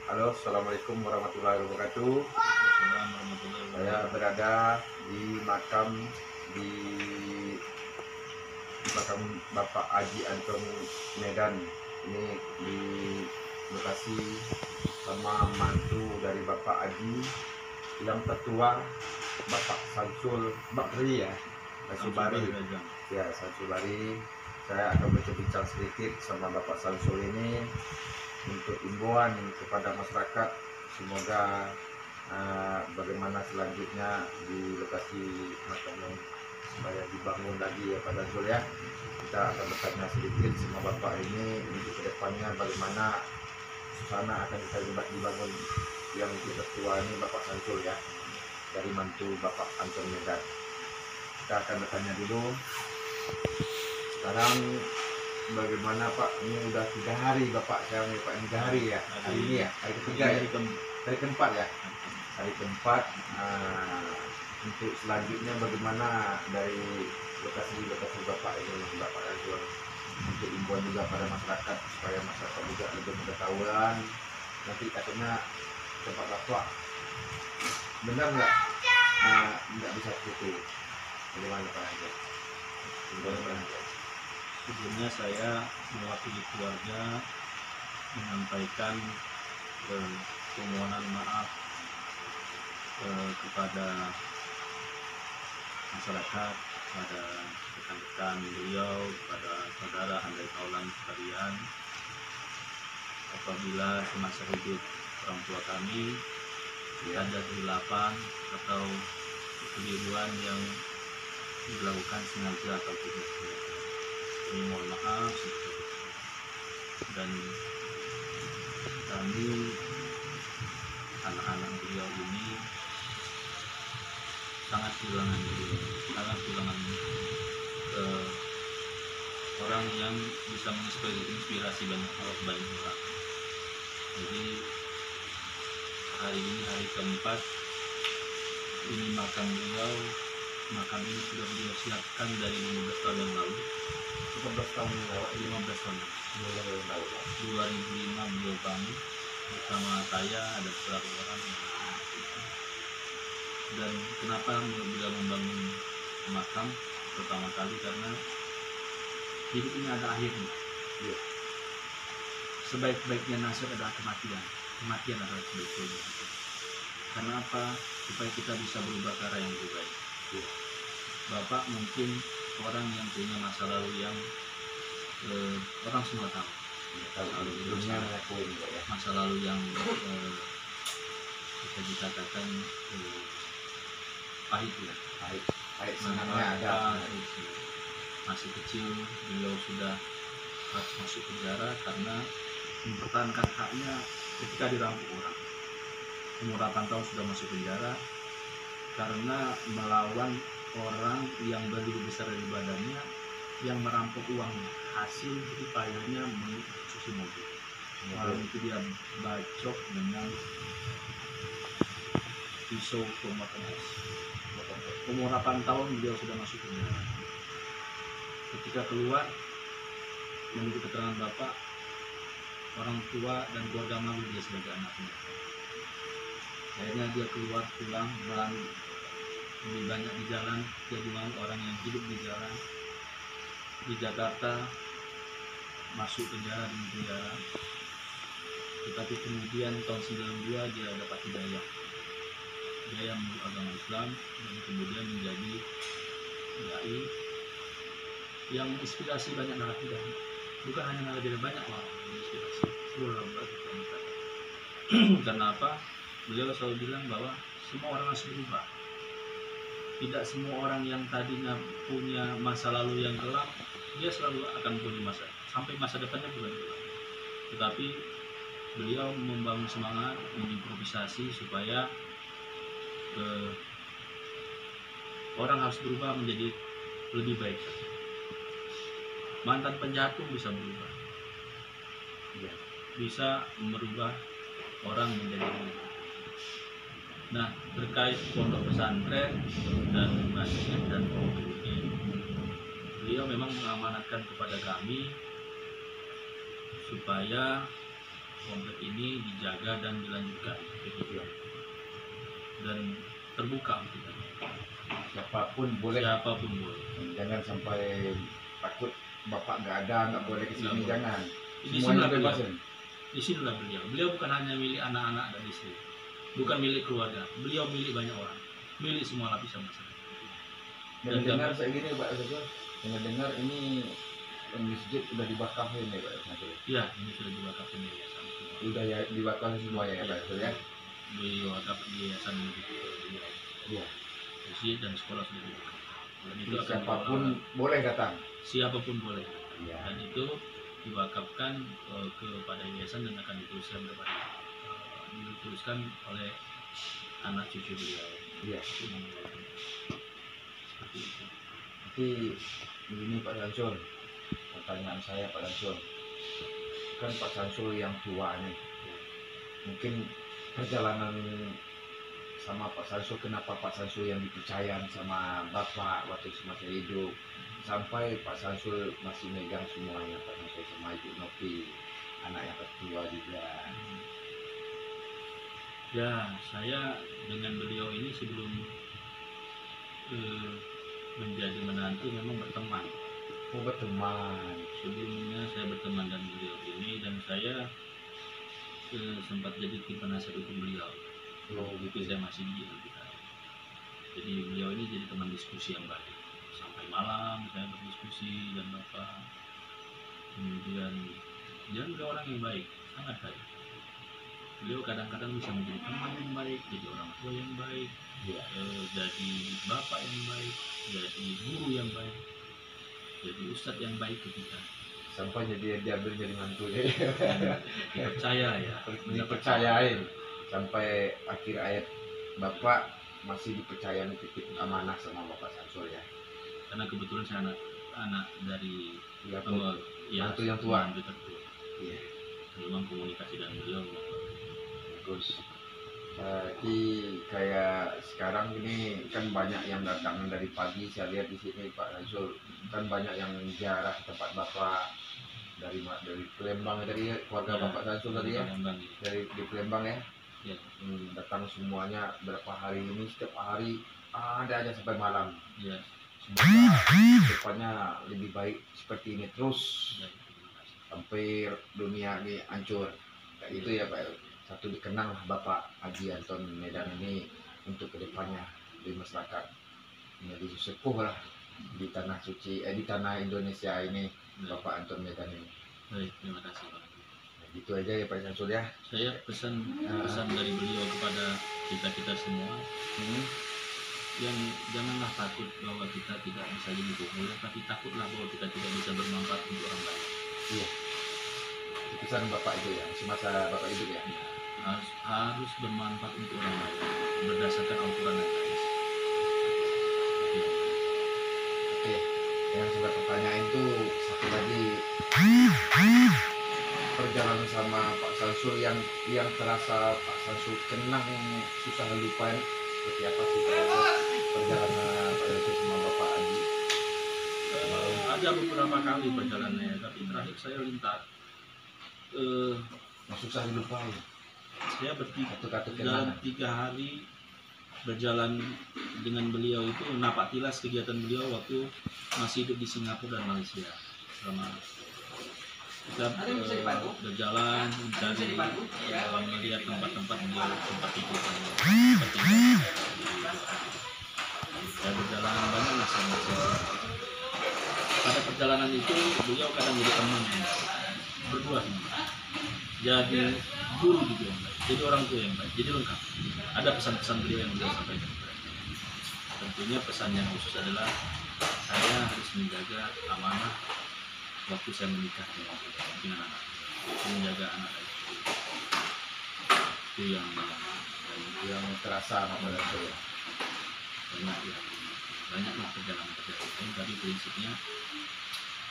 Halo, assalamualaikum warahmatullahi wabarakatuh. Assalamualaikum warahmatullahi Saya wabarakatuh. berada di di makam Bapak Haji Anton Medan. Ini di lokasi sama mantu dari Bapak Haji yang tertua, Bapak Samsul Bakri ya, Samsul Bari. Ya, Samsul Bari. Saya akan berbincang sedikit sama Bapak Samsul ini untuk imbauan kepada masyarakat, semoga bagaimana selanjutnya di lokasi makam supaya dibangun lagi ya Pak Samsul ya. Kita akan bertanya sedikit sama Bapak ini untuk kedepannya bagaimana sana akan kita dibangun yang tertua ini Bapak Samsul ya, dari mantu Bapak Anton Medan. Kita akan bertanya dulu sekarang bagaimana Pak, ini udah 3 hari Bapak sekarang ya Pak, ini 3 hari ya, hari ini ya, hari ketiga ya, hari keempat ya, hari keempat. Untuk selanjutnya bagaimana dari lokasi Bapak ini Bapak Azul, untuk imbauan juga pada masyarakat supaya masyarakat juga lebih pengetahuan. Nanti katanya tempat Bapak benar nggak bisa tutup, bagaimana Pak Azul? Sebelumnya saya mewakili keluarga menyampaikan permohonan maaf kepada masyarakat, pada rekan-rekan beliau, pada saudara handai kaulan sekalian, apabila semasa hidup orang tua kami ada kehilafan atau kekeliruan yang dilakukan sengaja atau tidak sengaja. Kami mohon maaf dan kami anak-anak beliau ini sangat kehilangan orang yang bisa menginspirasi banyak orang. Jadi hari ini hari keempat ini makam beliau. Makam ini sudah beliau siapkan dari 15 tahun yang lalu. 15 tahun yang lalu, 15 tahun 2005 beliau bangun bersama saya, ada beberapa orang yang dan kenapa beliau membangun makam pertama kali karena hidup ini ada akhirnya. Sebaik-baiknya nasib adalah kematian adalah sebaik-baiknya. Karena apa? Supaya kita bisa berubah ke arah yang lebih baik. Bapak mungkin orang yang punya masa lalu yang orang semua tahu. Masa lalu yang bisa dikatakan pahit ya. Pahit senangnya ada. Masih kecil beliau sudah harus masuk penjara karena mempertahankan haknya ketika dirampok orang. Umur 8 tahun sudah masuk penjara karena melawan orang yang lebih besar dari badannya yang merampok uang hasil itu akhirnya mencuci mobil. Malam itu dia bacok dengan pisau pemotong es. Umur 8 tahun beliau sudah masuk penjara. Ketika keluar menurut keterangan bapak, orang tua dan keluarga malu dia sebagai anaknya. Akhirnya dia pulang lebih banyak di jalan. Dia bilang orang yang hidup di jalan di Jakarta masuk penjara di penjara. Tetapi kemudian tahun 92 dia dapat hidayah memeluk agama Islam dan kemudian menjadi dai yang inspirasi banyak narapida. Bukan hanya narapida, banyak orang yang inspirasi seluruh masyarakat. Karena apa? Beliau selalu bilang bahwa semua orang harus berubah. Tidak semua orang yang tadinya punya masa lalu yang gelap, dia selalu akan punya sampai masa depannya bukan gelap. Tetapi beliau membangun semangat, mengimprovisasi supaya orang harus berubah menjadi lebih baik. Mantan penjahat pun bisa berubah, bisa merubah orang menjadi lebih baik. Nah, terkait pondok pesantren dan masjid dan ini, beliau memang mengamanatkan kepada kami supaya komplek ini dijaga dan dilanjutkan begitu ya. Dan terbuka untuk Siapapun boleh. siapapun boleh. Jangan sampai takut bapak nggak ada, nggak boleh ke sini, Nggak boleh. jangan. Di Semuanya sinilah bebas. beliau. Di sinilah beliau. Beliau bukan hanya milik anak-anak dan istri, bukan milik keluarga. Beliau milik banyak orang, milik semua lapisan masyarakat. Dan dengar saya gini Pak Sasul, dengar ini masjid udah dibakar ini Pak Sasul. Ya, ini sudah diwakafkan yayasan. Udah ya dibakar semuanya ya Pak Sasul ya. Beliau wakaf di yayasan begitu. Iya. Masjid dan sekolah sudah diwakafkan. Dan itu akan Siapapun boleh datang. siapapun boleh. Iya. Dan itu diwakafkan kepada yayasan dan akan diteruskan oleh anak cucu beliau. Iya. Seperti itu. Tapi begini Pak Samsul, pertanyaan saya Pak Samsul, kan Pak Samsul yang tua nih, mungkin perjalanan sama Pak Samsul, kenapa Pak Samsul yang dipercaya sama Bapak waktu semasa hidup, sampai Pak Samsul masih megang semuanya, Pak Samsul sama Ibu Nopi, anak yang tertua juga. Ya, saya dengan beliau ini sebelum menjadi menantu memang berteman. Oh berteman. Sebelumnya saya berteman dengan beliau ini dan saya sempat jadi tim penasihat hukum beliau. Itu saya masih di LBH. Jadi beliau ini jadi teman diskusi yang baik. Sampai malam saya berdiskusi dan Bapak. Kemudian dia juga orang yang baik, sangat baik. Beliau kadang-kadang bisa menjadi teman yang baik, jadi orang tua yang baik, jadi bapak yang baik, jadi guru yang baik, jadi ustadz yang baik ketika Sampai jadi diambil jadi mantu ya. dipercaya ya, Dipercayain sampai akhir ayat Bapak masih dipercaya titip amanah sama Bapak Samsul ya. Karena kebetulan saya anak dari Ya, ya, mantu yang tua. mantu tertua. Iya. Memang komunikasi dengan beliau Bagus. Jadi kayak sekarang ini kan banyak yang datang dari pagi, saya lihat di sini Pak Samsul, kan banyak yang ziarah tempat Bapak dari Palembang tadi ya, keluarga Ya, Bapak Samsul tadi ya, Palembang. dari di Palembang ya. Ya. Datang semuanya berapa hari ini, setiap hari ada aja sampai malam. Ya. Semoga depannya lebih baik seperti ini terus Ya. sampai dunia ini hancur kayak gitu ya Pak. Satu dikenang lah Bapak Haji Anton Medan ini untuk kedepannya di masyarakat menjadi sesepuh lah di tanah suci, di tanah Indonesia ini, Bapak Anton Medan ini. Baik, terima kasih Pak. Gitu aja ya Pak Samsul ya. Saya pesan dari beliau kepada kita semua, yang janganlah takut bahwa kita tidak bisa jadi populer, tapi takutlah bahwa kita tidak bisa bermanfaat untuk orang lain. Iya. Pesan Bapak itu ya, semasa Bapak hidup ya. Harus bermanfaat untuk orang lain berdasarkan Al-Quran dan hadis. Oke, yang sudah pertanyaan itu satu lagi, perjalanan sama Pak Samsul yang terasa Pak Samsul kenang susah lupain seperti apa sih perjalanan Pak Samsul sama Bapak Haji? Ada beberapa kali perjalanannya, tapi terakhir saya lintas. Susah dilupain. Saya Satu-satu dalam kenangan. 3 hari berjalan dengan beliau itu napak tilas kegiatan beliau waktu masih hidup di Singapura dan Malaysia. Selama kita berjalan mencari melihat tempat-tempat beliau sempat hidup. Saya berjalan banyak sama beliau. Pada perjalanan itu beliau kadang jadi teman berdua, jadi guru juga yang baik, jadi orang tua yang baik, jadi lengkap. Ada pesan-pesan beliau yang beliau sampaikan. Tentunya pesan yang khusus adalah saya harus menjaga amanah waktu saya menikah dengan anak, menjaga anak itu yang terasa Bapak Samsul ya. Banyaklah perjalanan, tapi prinsipnya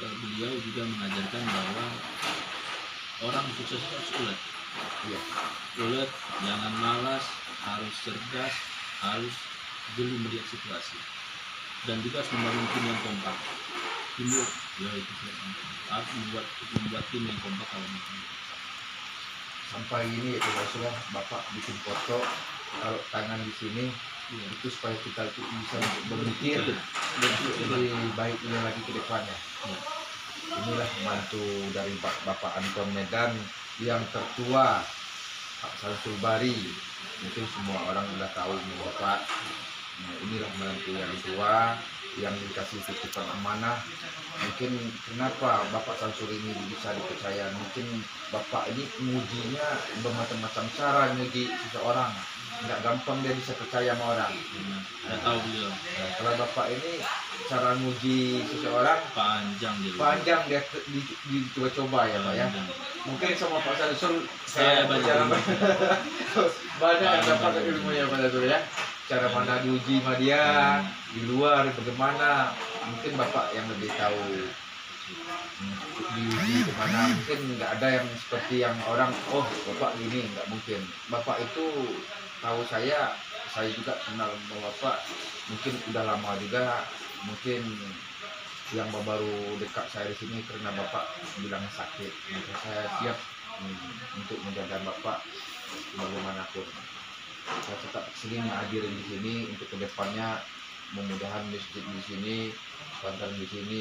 beliau juga mengajarkan bahwa orang sukses itu harus ulet. Iya. Ulet, jangan malas, harus cerdas, harus jeli melihat situasi, dan juga harus membangun tim yang kompak. Timur, ya itu harus membuat tim yang kompak kalau sampai ini itu sudah Bapak bikin foto, kalau tangan di sini itu supaya kita itu bisa berpikir lebih baiknya lagi ke depannya. Inilah mantu dari Bapak Anton Medan yang tertua, Pak Samsul Bari. Mungkin semua orang sudah tahu nih Bapak. Nah, inilah menantu yang tua yang dikasih titipan amanah. Mungkin kenapa Bapak Samsul ini bisa dipercaya? Mungkin Bapak ini mengujinya bermacam-macam cara menguji seseorang. Nggak gampang dia bisa percaya sama orang. Saya tahu beliau. Nah, kalau Bapak ini cara menguji seseorang Panjang dia dicoba-coba ya Pak ya. Mungkin sama Pak Samsul Saya bicara banyak. banyak yang dapat Banyak. ilmunya Pak Samsul ya. Cara mana diuji sama dia di luar bagaimana, mungkin Bapak yang lebih tahu. Diuji kemana, mungkin nggak ada yang seperti yang orang oh Bapak gini, nggak mungkin. Bapak itu tahu saya juga kenal sama Bapak mungkin udah lama juga, mungkin yang baru dekat saya di sini karena Bapak bilang sakit, maka saya siap untuk menjaga Bapak bagaimanapun. Saya tetap sering hadir di sini untuk kedepannya, mudah-mudahan masjid di sini, pesantren di sini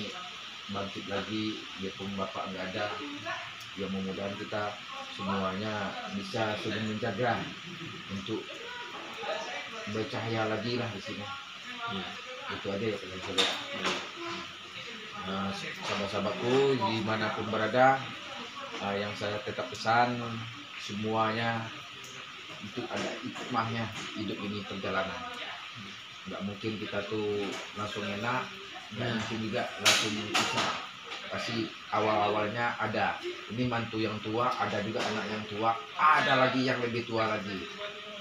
bangkit lagi, biarpun Bapak nggak ada, ya mudah-mudahan kita semuanya bisa saling menjaga untuk bercahaya lagi lah di sini. Itu aja ya saudara. Sahabat-sahabatku dimanapun berada, yang saya tetap pesan semuanya itu ada hikmahnya. Hidup ini perjalanan, nggak mungkin kita tuh langsung enak, nggak mungkin juga langsung bisa. Pasti awal-awalnya ada ini mantu yang tua, ada juga anak yang tua, ada lagi yang lebih tua lagi.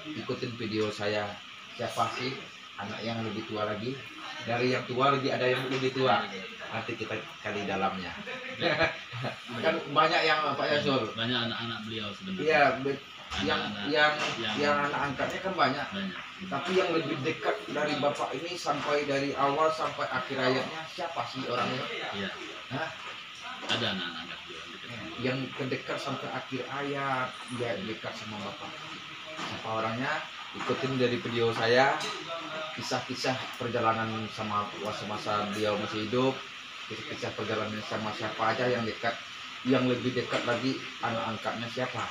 Ikutin video saya, siapa sih anak yang lebih tua lagi, dari yang tua lagi ada yang lebih tua, nanti kita kali dalamnya. Kan banyak yang Pak Yasul, Banyak anak-anak beliau sebenarnya. iya, yang yang anak angkatnya kan banyak. Tapi yang lebih dekat dari Bapak ini sampai dari awal sampai akhir ayatnya siapa sih orangnya? Iya. Hah? Ada anak-anak beliau yang dekat. Yang terdekat sampai akhir ayat dia dekat sama Bapak. Siapa orangnya? Ikutin dari video saya, kisah-kisah perjalanan sama masa-masa beliau masih hidup, kisah-kisah perjalanan sama siapa aja yang dekat. Yang lebih dekat lagi anak angkatnya siapa?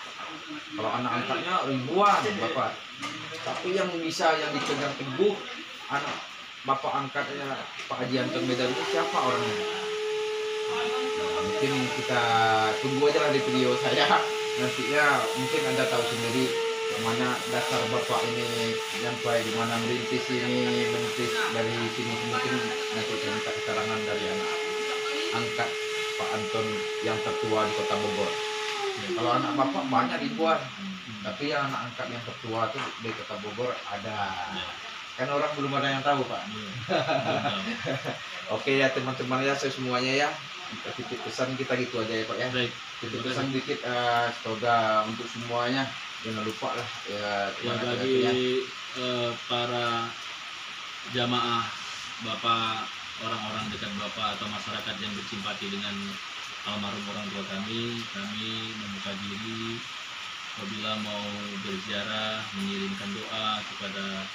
Kalau anak angkatnya ribuan Bapak, tapi yang bisa yang dipegang teguh anak Bapak angkatnya Pak Haji Anton Medan itu siapa orangnya? Nah, mungkin kita tunggu aja lah di video saya, nantinya mungkin Anda tahu sendiri kemana dasar Bapak ini sampai di mana merintis dari sini. Mungkin nanti saya minta keterangan dari anak angkat Pak Anton yang tertua di Kota Bogor. Kalau anak Bapak banyak ribuan, tapi yang anak angkat yang tertua tuh di Kota Bogor ada. Kan orang belum ada yang tahu Pak. Oke ya teman-teman ya, semuanya ya, titip pesan kita gitu aja ya Pak ya. Baik. Titip pesan dikit, semoga untuk semuanya jangan lupa lah ya, bagi para jamaah Bapak, orang-orang dekat Bapak atau masyarakat yang bersimpati dengan almarhum orang tua kami membuka diri apabila mau berziarah, mengirimkan doa kepada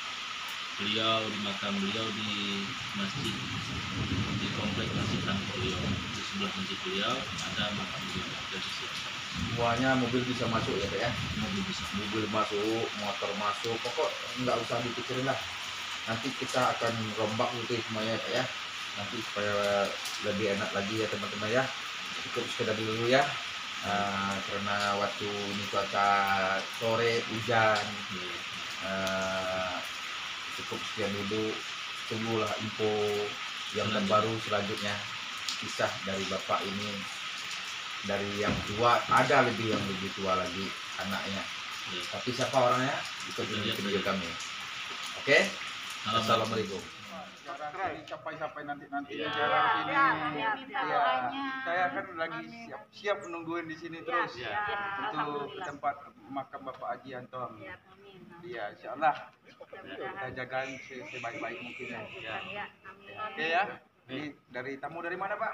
beliau di makam beliau di masjid, di komplek masjid beliau, di sebelah masjid beliau ada makam beliau. semuanya mobil bisa masuk ya Pak ya. Mobil Masuk, motor masuk, pokok nggak usah dipikirin lah. Nanti kita akan rombak gitu semuanya ya Pak ya, nanti supaya lebih enak lagi ya teman-teman ya. Cukup sekedar dulu ya, karena waktu ini cuaca sore hujan. Cukup sekian dulu, tunggulah info yang terbaru selanjutnya. Kisah dari Bapak ini, dari yang tua ada yang lebih tua lagi anaknya, tapi siapa orangnya ikutin video kami. Oke, assalamualaikum. Sampai nanti Iya. jarang sini. Iya, minta doanya. Saya kan lagi siap menungguin di sini terus Iya. untuk ke tempat makam Bapak Haji Anton. Iya, amin. Iya, insyaallah kita jagain sebaik-baik mungkin ya. Iya, amin. Oke ya. Ini dari tamu dari mana Pak?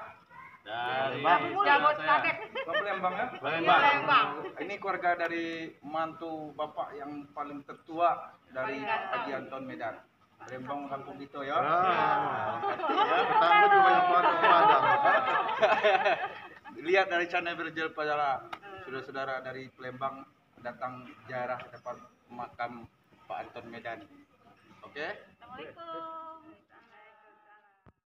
Dari Cabut kaget. Bapak Palembang ya? Palembang. Ini keluarga dari mantu bapak yang paling tertua dari Haji Anton Medan. Palembang kampung gitu ya. Tetangga juga yang Padang. Lihat dari channel Berjel Pajala, saudara-saudara dari Palembang datang ziarah tempat makam Pak Anton Medan. Oke? Assalamualaikum.